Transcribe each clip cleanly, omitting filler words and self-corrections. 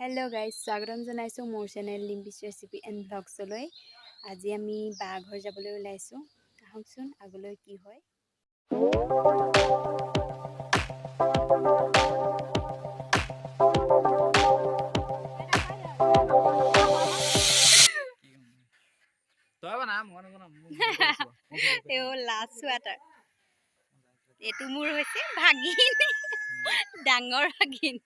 Hello guys स्वागतम जनाइছো मोर channel लिम्पिस recipe and ब्लग्सলৈ। আজি আমি বাঘৰ যাবলৈ ওলাইছো। আহকচোন আগলৈ কি হয়। তই বনা মই নবনাম এও লাষ্ট ৱাটাৰ এটো মোৰ হৈছে ভাগিন ডাঙৰ ভাগিন।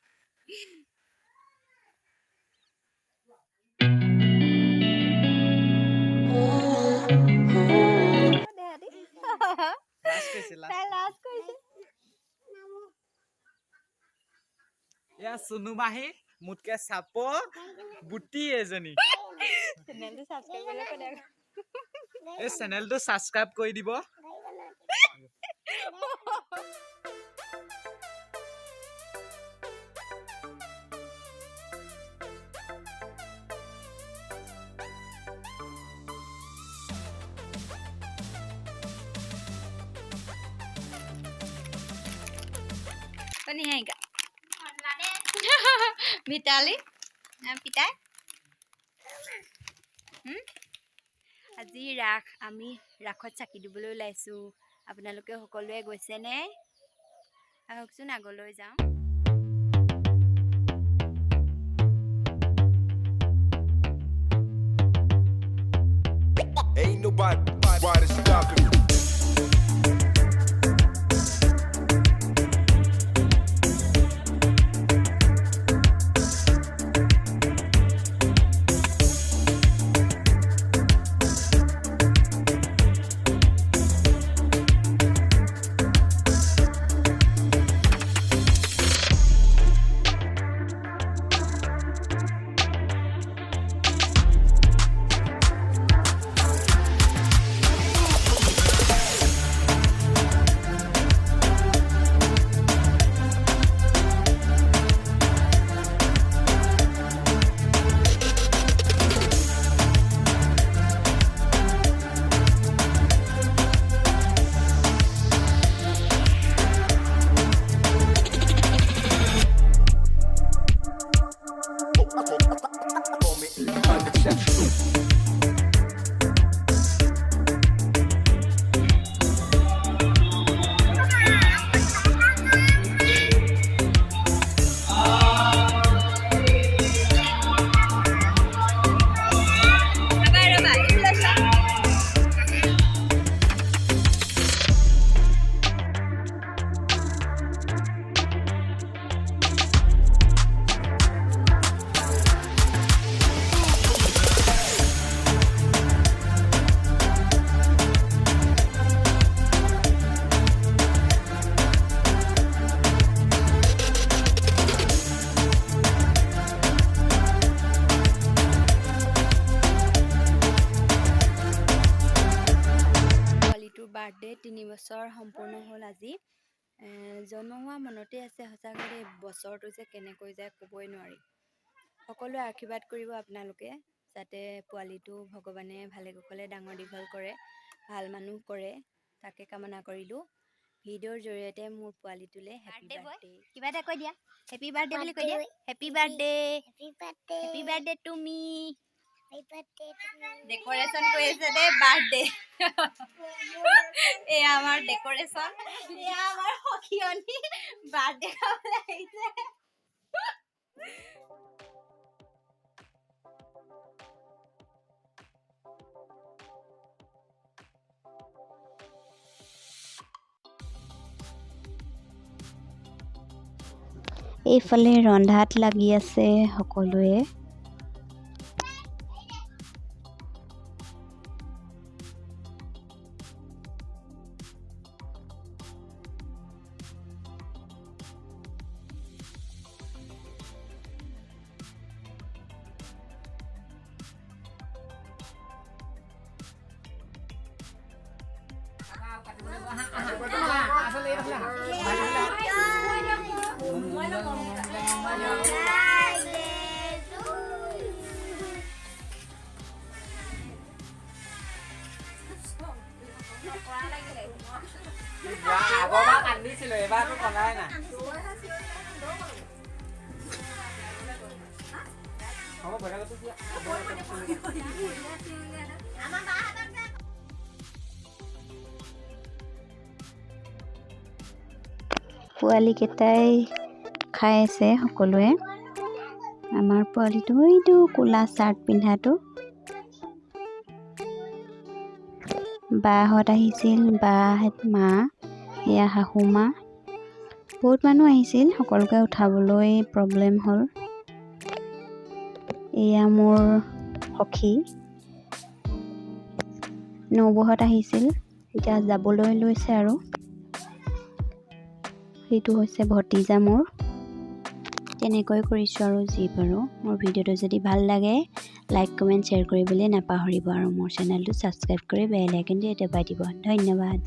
सुनु माही मुतके साप बुटी एजनी चेनेलটো সাবস্ক্ৰাইব কৰি দিব। Pani hai ka? Vitali, pitai. আজি ৰাখ আমি ৰাখত চাকি দিবলৈ ওলাইছো। আপোনালোকে সকলোৱে গৈছে নে? আহকচোন আগলৈ যাওঁ। Ain't nobody stopping me. Birthday 3 বছৰ সম্পূৰ্ণ হ'ল আজি। জন্ম হোৱা মনতে আছে সঁচাকৈ বছৰটো যে কেনেকৈ যায় ক'বই নোৱাৰি। সকলোৱে আশীৰ্বাদ কৰিব আপোনালোকে যাতে পোৱালিটো ভগৱানে ভালে কুশলে ডাঙৰ দীঘল কৰে, ভাল মানুহ কৰে, তাকে কামনা কৰিলোঁ। ভিডিঅ'ৰ জৰিয়তে মোৰ পোৱালিটোলৈ হেপী বাৰ্থডে কিবা এটা কৈ দিয়া। হেপী বাৰ্থডে বুলি কৈ দিয়া। হেপী বাৰ্থডে, হেপী বাৰ্থডে তুমি। ডেকোৰেশন কৰি আছে দে বাৰ্থডে। এয়া আমাৰ ডেকোৰেশন, এয়া আমাৰ সখিয়নি বাৰ্থডে খাবলৈ আহিছে। এইফালে ৰন্ধাত লাগি আছে সকলোৱে। আগৰবাৰ কান্দিছিলো, এবাৰতো কন্দাই নাই। পোৱালিকেইটাই খাই আছে সকলোৱে। আমাৰ পোৱালিটো এইটো ক'লা চাৰ্ট পিন্ধাটো। বাহঁত আহিছিল, বা মা, এয়া শাহু মা, বহুত মানুহ আহিছিল। সকলোকে উঠাবলৈ প্ৰব্লেম হ'ল। এয়া মোৰ সখী নবৌহঁত আহিছিল, এতিয়া যাবলৈ লৈছে আৰু। সেইটো হৈছে ভতিজা মোৰ। তেনেকৈ কৰিছোঁ আৰু যি পাৰোঁ। মোৰ ভিডিঅ'টো যদি ভাল লাগে লাইক কমেণ্ট শ্বেয়াৰ কৰিবলৈ নাপাহৰিব আৰু মোৰ চেনেলটো ছাবস্ক্ৰাইব কৰি বেল আইকনটো দবাই দিব। ধন্যবাদ।